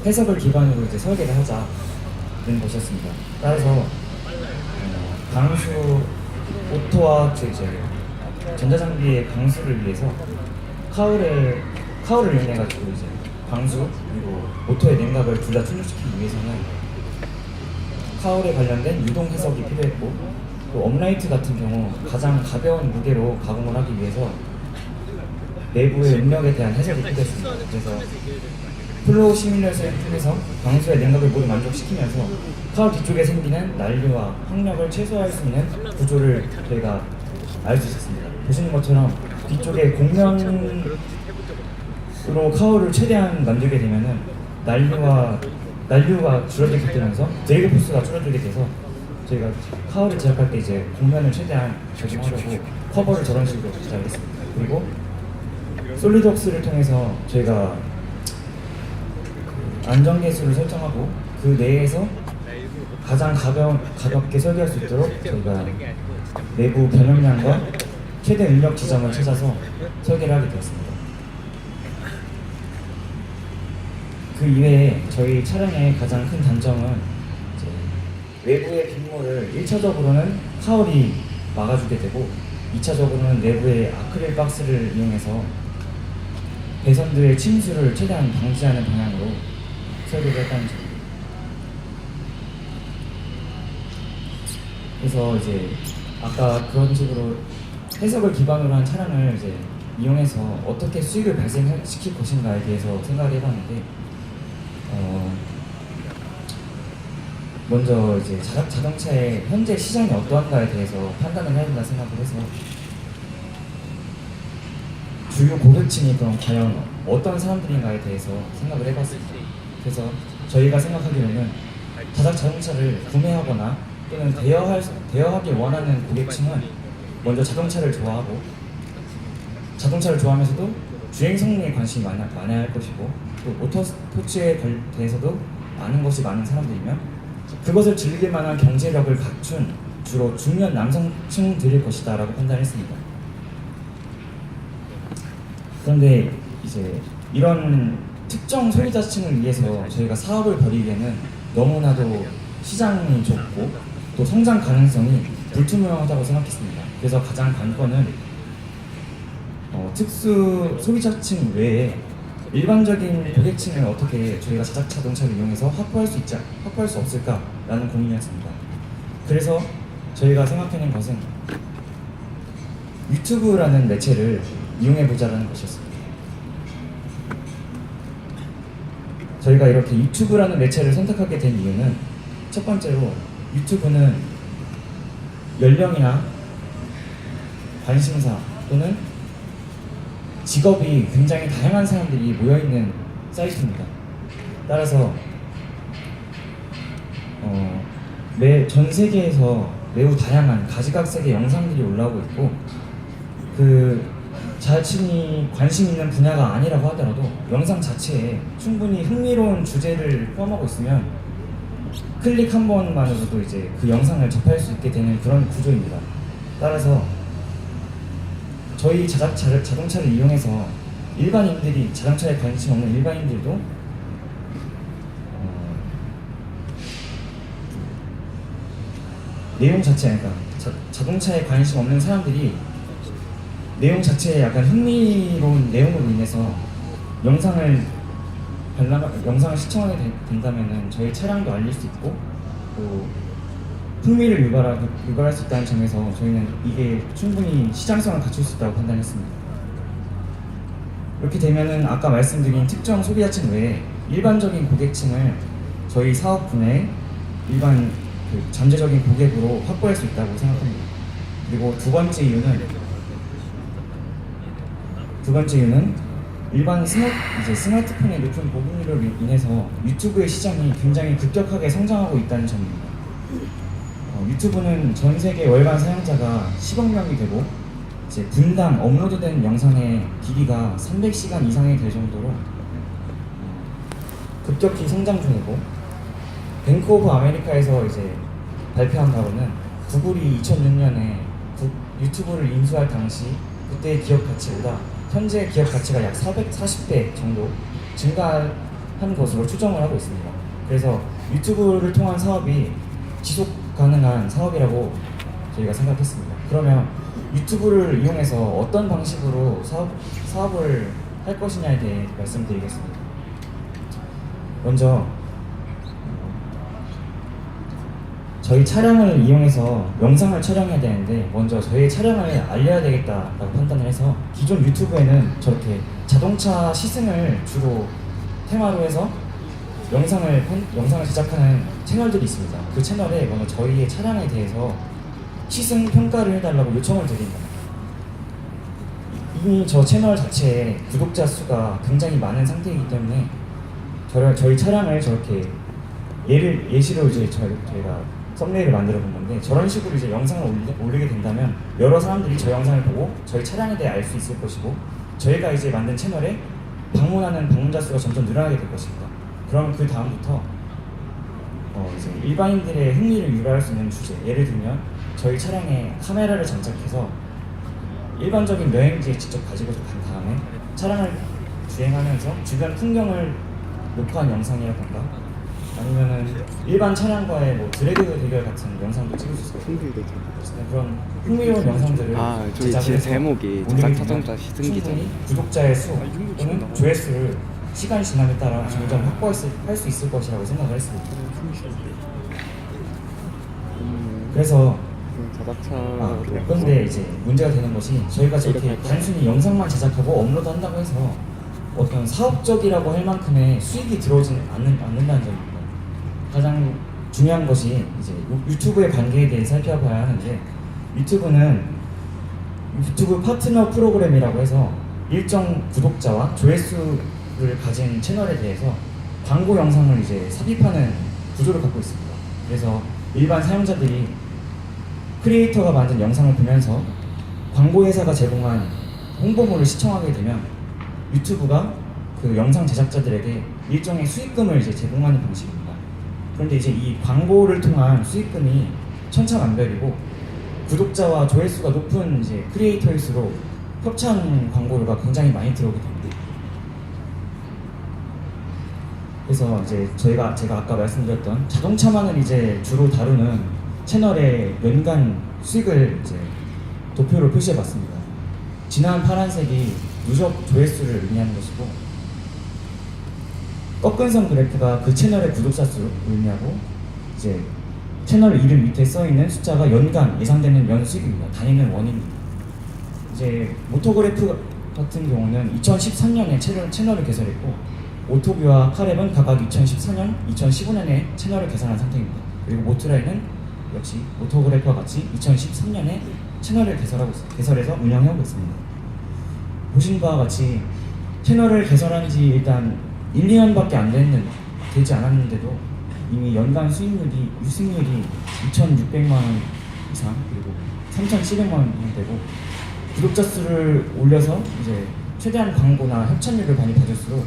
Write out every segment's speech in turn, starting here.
해석을 기반으로 이제 설계를 하자는 것이었습니다. 따라서 방수 오토와 이제 전자장비의 방수를 위해서 카울을 이용해 가지고 이제 방수 그리고 오토의 냉각을 둘 다 충족시키기 위해서는 카울에 관련된 유동 해석이 필요했고, 또 업라이트 같은 경우 가장 가벼운 무게로 가공을 하기 위해서 내부의 응력에 대한 해석이 필요했습니다. 그래서 플로우 시뮬레이션을 통해서 방수의 냉각을 모두 만족시키면서 카울 뒤쪽에 생기는 난류와 항력을 최소화할 수 있는 구조를 저희가 알 수 있었습니다. 보시는 것처럼 뒤쪽에 곡면으로 카울을 최대한 만들게 되면은 난류가 줄어들게 되면서 드래그 포스가 줄어들게 돼서 저희가 카울을 제작할 때 이제 곡면을 최대한 적용하려고 커버를 저런 식으로 제작했습니다. 그리고 솔리드웍스를 통해서 저희가 안전계수를 설정하고 그 내에서 가장 가볍게 설계할 수 있도록 저희가 내부 변형량과 최대 응력 지점을 찾아서 설계를 하게 되었습니다. 그 이외에 저희 차량의 가장 큰 단점은 이제 외부의 빗물을 1차적으로는 카울이 막아주게 되고 2차적으로는 내부의 아크릴 박스를 이용해서 배선들의 침수를 최대한 방지하는 방향으로 설계를 했다는 점입니다. 그래서 이제 아까 그런 식으로 해석을 기반으로 한 차량을 이제 이용해서 어떻게 수익을 발생시킬 것인가에 대해서 생각을 해봤는데, 먼저 이제 자동차의 현재 시장이 어떠한가에 대해서 판단을 해야 된다 생각을 해서 주요 고객층이 그럼 과연 어떤 사람들인가에 대해서 생각을 해봤습니다. 그래서 저희가 생각하기로는 자동차를 구매하거나 또는 대여하길 원하는 고객층은 먼저 자동차를 좋아하고, 자동차를 좋아하면서도 주행 성능에 관심이 많아야 할 것이고, 또 모터스포츠에 대해서도 아는 것이 많은 사람들이면 그것을 즐길 만한 경제력을 갖춘 주로 중년 남성층들일 것이다 라고 판단했습니다. 그런데 이제 이런 특정 소비자층을 위해서 저희가 사업을 벌이기에는 너무나도 시장이 좁고 또 성장 가능성이 불투명하다고 생각했습니다. 그래서 가장 관건은 특수 소비자층 외에 일반적인 고객층을 어떻게 저희가 자동차를 이용해서 확보할 수 없을까라는 고민이었습니다. 그래서 저희가 생각해낸 것은 유튜브라는 매체를 이용해보자라는 것이었습니다. 저희가 이렇게 유튜브라는 매체를 선택하게 된 이유는 첫 번째로 유튜브는 연령이나 관심사 또는 직업이 굉장히 다양한 사람들이 모여있는 사이트입니다. 따라서 전 세계에서 매우 다양한 가지각색의 영상들이 올라오고 있고, 그 자신이 관심 있는 분야가 아니라고 하더라도 영상 자체에 충분히 흥미로운 주제를 포함하고 있으면 클릭 한 번만으로도 이제 그 영상을 접할 수 있게 되는 그런 구조입니다. 따라서 저희 자동차를 이용해서 일반인들이, 자동차에 관심 없는 일반인들도 내용 자체, 그러니까 자동차에 관심 없는 사람들이 내용 자체에 약간 흥미로운 내용으로 인해서 영상을 시청하게 된다면은 저희 차량도 알릴 수 있고 또 흥미를 유발할 수 있다는 점에서 저희는 이게 충분히 시장성을 갖출 수 있다고 판단했습니다. 이렇게 되면은 아까 말씀드린 특정 소비자층 외에 일반적인 고객층을 저희 사업분의 일반 잠재적인 고객으로 확보할 수 있다고 생각합니다. 그리고 두 번째 이유는 일반 스마트폰의 높은 보급률로 인해서 유튜브의 시장이 굉장히 급격하게 성장하고 있다는 점입니다. 유튜브는 전 세계 월간 사용자가 10억 명이 되고 이제 분당 업로드된 영상의 길이가 300시간 이상이 될 정도로 급격히 성장 중이고, 뱅크 오브 아메리카에서 이제 발표한 바로는 구글이 2006년에 유튜브를 인수할 당시 그때의 기업 가치보다 현재 기업 가치가 약 440배 정도 증가할 한 것으로 추정을 하고 있습니다. 그래서 유튜브를 통한 사업이 지속 가능한 사업이라고 저희가 생각했습니다. 그러면 유튜브를 이용해서 어떤 방식으로 사업을 할 것이냐에 대해 말씀드리겠습니다. 먼저 저희 차량을 이용해서 영상을 촬영해야 되는데 먼저 저희 차량을 알려야 되겠다라고 판단을 해서 기존 유튜브에는 저렇게 자동차 시승을 주로 테마로 해서 영상을 제작하는 채널들이 있습니다. 그 채널에 먼저 저희의 차량에 대해서 시승 평가를 해달라고 요청을 드립니다. 이미 저 채널 자체에 구독자 수가 굉장히 많은 상태이기 때문에 저희 차량을 저렇게 예시로 이제 저희가 썸네일을 만들어 본 건데 저런 식으로 이제 영상을 올리게 된다면 여러 사람들이 저 영상을 보고 저희 차량에 대해 알 수 있을 것이고 저희가 이제 만든 채널에 방문하는 방문자 수가 점점 늘어나게 될 것입니다. 그럼 그 다음부터 이제 일반인들의 흥미를 유발할 수 있는 주제, 예를 들면 저희 차량에 카메라를 장착해서 일반적인 여행지에 직접 가지고 간 다음에 차량을 주행하면서 주변 풍경을 녹화한 영상이라던가 아니면은 일반 차량과의 뭐 드래그 대결 같은 영상도 찍을 수 있어요. 그런 흥미로운 영상들을 저기 제 제목이 자동차 시승기죠. 충분히 구독자의 수 또는 조회수를 시간이 지남에 따라 점점 확보할 수 있을 것이라고 생각을 했습니다. 그래서 그런데 이제 문제가 되는 것이 저희가 저렇게 단순히 영상만 제작하고 업로드한다고 해서 어떤 사업적이라고 할 만큼의 수익이 들어오지는 않는다는 점입니다. 가장 중요한 것이 이제 유튜브의 관계에 대해 살펴봐야 하는데 유튜브는 유튜브 파트너 프로그램이라고 해서 일정 구독자와 조회수를 가진 채널에 대해서 광고 영상을 이제 삽입하는 구조를 갖고 있습니다. 그래서 일반 사용자들이 크리에이터가 만든 영상을 보면서 광고 회사가 제공한 홍보물을 시청하게 되면 유튜브가 그 영상 제작자들에게 일정의 수익금을 이제 제공하는 방식입니다. 그런데 이제 이 광고를 통한 수익금이 천차만별이고 구독자와 조회수가 높은 이제 크리에이터일수록 협찬 광고료가 굉장히 많이 들어오게 됩니다. 그래서 이제 제가 아까 말씀드렸던 자동차만을 이제 주로 다루는 채널의 연간 수익을 이제 도표로 표시해봤습니다. 진한 파란색이 누적 조회수를 의미하는 것이고 꺾은 선 그래프가 그 채널의 구독자 수를 의미하고 이제 채널 이름 밑에 써 있는 숫자가 연간 예상되는 연수익입니다. 단위는 원입니다. 이제 모토그래프 같은 경우는 2013년에 채널을 개설했고 오토뷰와 카랩은 각각 2014년, 2015년에 채널을 개설한 상태입니다. 그리고 모트라이는 역시 모토그래프와 같이 2013년에 채널을 개설해서 운영하고 있습니다. 보신 바와 같이 채널을 개설한 지 일단 1, 2년밖에 되지 않았는데도 이미 연간 수익률이 2,600만 원 이상 그리고 3,700만 원 되고 구독자 수를 올려서 이제 최대한 광고나 협찬료를 많이 받을수록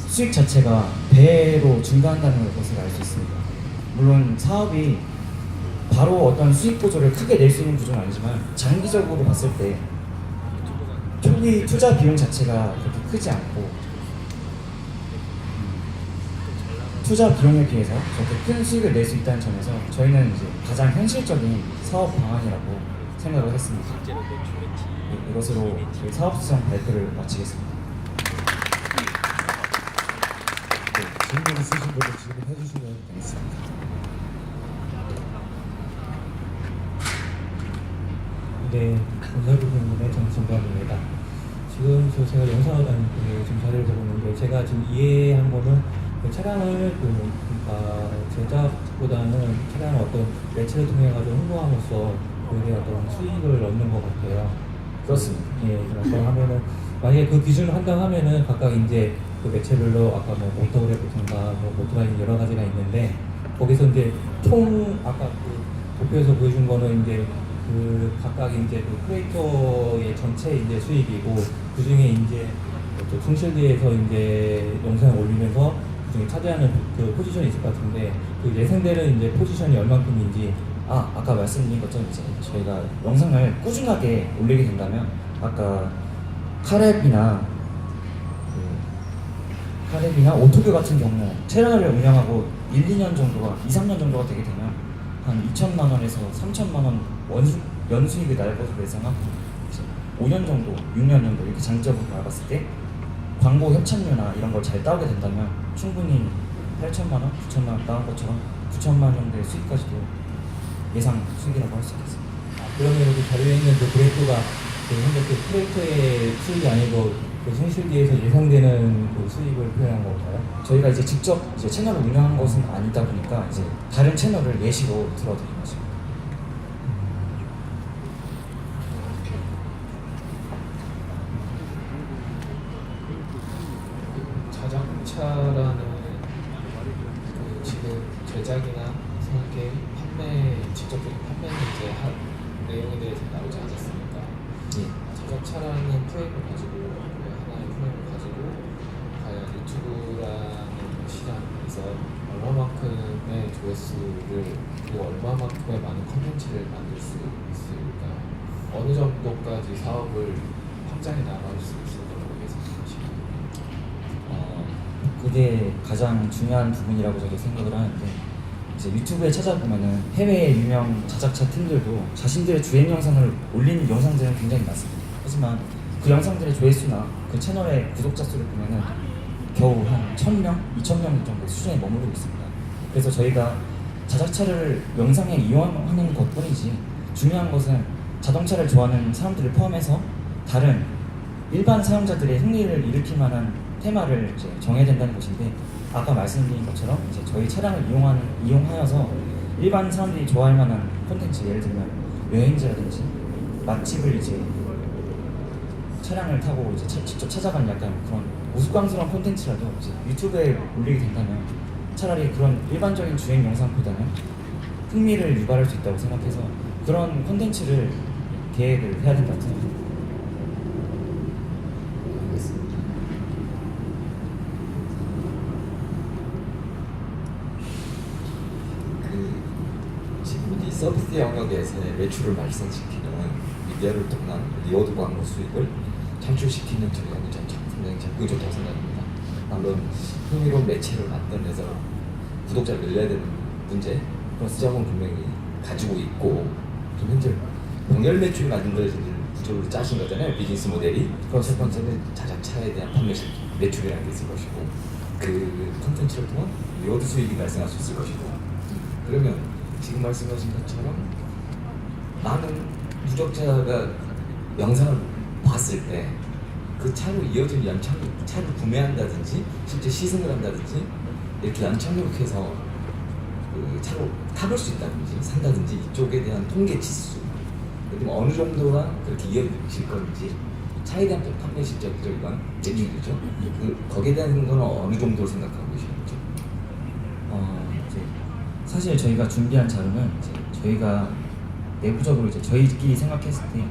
수익 자체가 배로 증가한다는 것을 알 수 있습니다. 물론 사업이 바로 어떤 수익 보조를 크게 낼 수 있는 구조는 아니지만 장기적으로 봤을 때 초기 투자 비용 자체가 그렇게 크지 않고 투자 비용에 비해서 저렇게 큰 수익을 낼 수 있다는 점에서 저희는 이제 가장 현실적인 사업 방안이라고 생각을 했습니다. 이것으로 저희 사업수정 발표를 마치겠습니다. 질문 있으신 분들 질문해 주시면 되겠습니다. 네, 건설부분의 정진범입니다. 지금 제가 영상을 지금 자료를 보고 있는데 제가 지금 이해한 거는 그 차량을 그러니까 제작보다는 차량을 어떤 매체를 통해 가지고 홍보함으로써 그게 어떤 수익을 얻는 것 같아요. 그렇습니다. 예, 그래서 하면은 만약에 그 기준을 한다면은 각각 이제 그 매체별로 아까 뭐 모터그래프인가 뭐 모터라인 여러 가지가 있는데 거기서 이제 총 아까 그 도표에서 보여준 거는 이제 그 각각 이제 그 크리에이터의 전체 이제 수익이고 그 중에 이제 또 충실대에서 이제 영상을 올리면서 그 중에 차지하는 그 포지션이 있을 것 같은데 그 예상되는 이제 포지션이 얼만큼인지 아까 말씀드린 것처럼 이제 저희가 영상을 꾸준하게 올리게 된다면 아까 카랩이나 하랩이나 오토교 같은 경우 차량을 운영하고 1, 2년 정도가 2, 3년 정도가 되게 되면 한 2천만 원에서 3천만 원 연수익이 날 것으로 예상하고 5년 정도, 6년 정도 이렇게 장기적으로 바라봤을 때 광고 협찬료나 이런 걸 잘 따오게 된다면 충분히 8천만 원, 9천만 원 따온 것처럼 9천만 원 정도의 수익까지도 예상 수익이라고 할 수 있겠습니다. 그러면 그 자료에 있는 그 그래프가 그 현재 그 프로젝트의 수익이 아니고 그 손실비에서 예상되는 그 수익을 표현한 건가요? 저희가 이제 직접 이제 채널을 운영한 것은 아니다 보니까 이제 다른 채널을 예시로 들어드린 거죠. 자동차라는 그 지금 제작이나 설계, 판매, 직접적인 판매는 이제 한 내용에 대해서 나오지 않았습니까? 예. 자동차라는 프레임을 가지고 하나의 프레임을 가지고 과연 유튜브라는 시장에서 얼마만큼의 조회수를 그리고 얼마만큼의 많은 컨텐츠를 만들 수 있을까? 어느 정도까지 사업을 확장해 나갈 수 있을 거라고 예상하시나요? 그게 가장 중요한 부분이라고 저도 생각을 하는데 이제 유튜브에 찾아보면은 해외의 유명 자작차 팀들도 자신들의 주행 영상을 올리는 영상들은 굉장히 많습니다. 하지만 그 영상들의 조회수나 그 채널의 구독자 수를 보면은 겨우 한 1,000명, 2,000명 정도 수준에 머무르고 있습니다. 그래서 저희가 자작차를 영상에 이용하는 것뿐이지 중요한 것은 자동차를 좋아하는 사람들을 포함해서 다른 일반 사용자들의 흥미를 일으킬 만한 테마를 이제 정해야 된다는 것인데 아까 말씀드린 것처럼 이제 저희 차량을 이용하여서 일반 사람들이 좋아할 만한 콘텐츠 예를 들면 여행지라든지 맛집을 이제 차량을 타고 이제 직접 찾아가는 약간 그런 우스꽝스러운 콘텐츠라도 이제 유튜브에 올리게 된다면 차라리 그런 일반적인 주행 영상보다는 흥미를 유발할 수 있다고 생각해서 그런 콘텐츠를 계획을 해야 된다고 생각합니다. 지금 이 서비스 영역에서의 매출을 발생시키는 미디어를 통한 리워드 광고 수익을 창출시키는 전략이 전 상당히 접근이 좋다고 생각합니다. 물론 흥미로운 매체를 만들어내서 구독자를 늘려야 되는 문제 그런 지점은 분명히 가지고 있고 지금 현재 동열 매출 만들어질 구조를 짜신 거잖아요. 비즈니스 모델이. 첫 번째는 자작차에 대한 판매 매출이라는 게 있을 것이고 그 콘텐츠를 통한 리워드 수익이 발생할 수 있을 것이고 그러면 지금 말씀하신 것처럼 많은 구독자가 영상을 봤을 때 그 차로 이어진 차를 구매한다든지 실제 시승을 한다든지 이렇게 연착륙해서 그 차로 타볼 수 있다든지 산다든지 이쪽에 대한 통계 지수 그리고 어느 정도가 그렇게 이어질 건지 차에 대한 판매 실적들과 매출이죠. 거기에 대한 건 어느 정도 생각하고 계시는지? 이제 사실 저희가 준비한 자료는 이제 저희가 내부적으로 이제 저희끼리 생각했을 때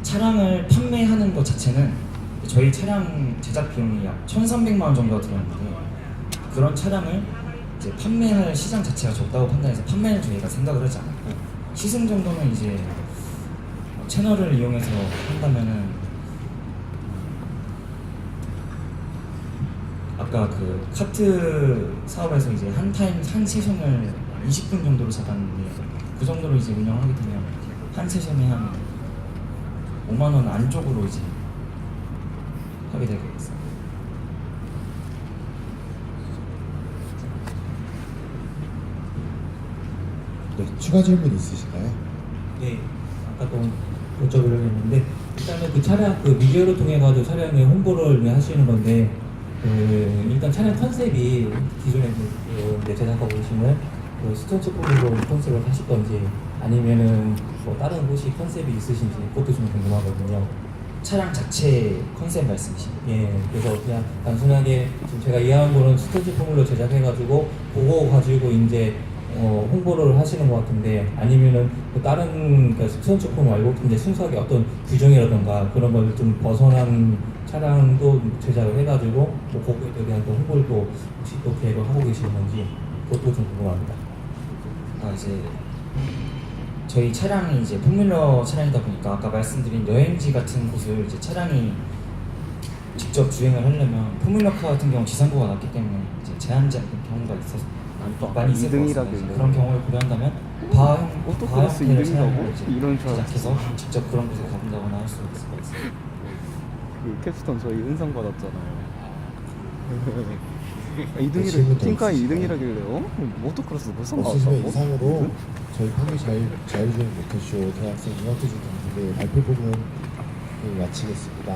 차량을 판매하는 것 자체는 저희 차량 제작 비용이 약 1,300만 원 정도가 들었는데 그런 차량을 이제 판매할 시장 자체가 적다고 판단해서 판매는 저희가 생각을 하지 않았고 시승 정도는 이제 채널을 이용해서 한다면은 아까 그 카트 사업에서 이제 한 세션을 20분 정도로 잡았는데 그 정도로 이제 운영하게 되면 한 세션에 한 5만 원 안쪽으로 이제 하게 되겠습니다. 네, 추가 질문 있으신가요? 네, 아까 또 여쭤보려고 했는데 일단은 그 차량 그 미디어를 통해 가지고 차량의 홍보를 하시는 건데 일단 차량 컨셉이 기존에 이제 제작하고 계시는 그 스턴트 포물로 컨셉을 하실 건지 아니면은 뭐 다른 곳이 컨셉이 있으신지 그것도 좀 궁금하거든요. 차량 자체 컨셉 말씀이십니까? 예, 그래서 그냥 단순하게 지금 제가 이해한 거는 스턴트 포물로 제작해가지고 그거 가지고 이제 홍보를 하시는 것 같은데 아니면은 그 다른 그 스턴트 포물 말고 이제 순수하게 어떤 규정이라던가 그런 걸 좀 벗어난 차량도 제작을 해가지고 뭐 그거에 대한 또 홍보를 또 혹시 또 계획을 하고 계시는 건지 그것도 좀 궁금합니다. 이제 저희 차량이 이제 포뮬러 차량이다 보니까 아까 말씀드린 여행지 같은 곳을 이제 차량이 직접 주행을 하려면 포뮬러카 같은 경우 지상고가 낮기 때문에 이제 제한된 경우가 있어서 또 아까 많이 있을 것 2등이라길래. 같습니다. 그런 경우를 고려한다면 바형 오토크로스 형태를 2등이라고? 사용을 이제 이런 줄 알았어. 제작해서 직접 그런 곳에 가본다거나 할 수 있을 것 같습니다. 그 캡스톤 저희 은상 받았잖아요. 2등이라 질문 더 팅카이 있으실까요? 2등이라길래요? 모토크로스 벌써 없으시면 나왔다고? 이상으로 저희 평일 자율주행 모터쇼 대학생 융합기술 경기대 발표 부분을 마치겠습니다.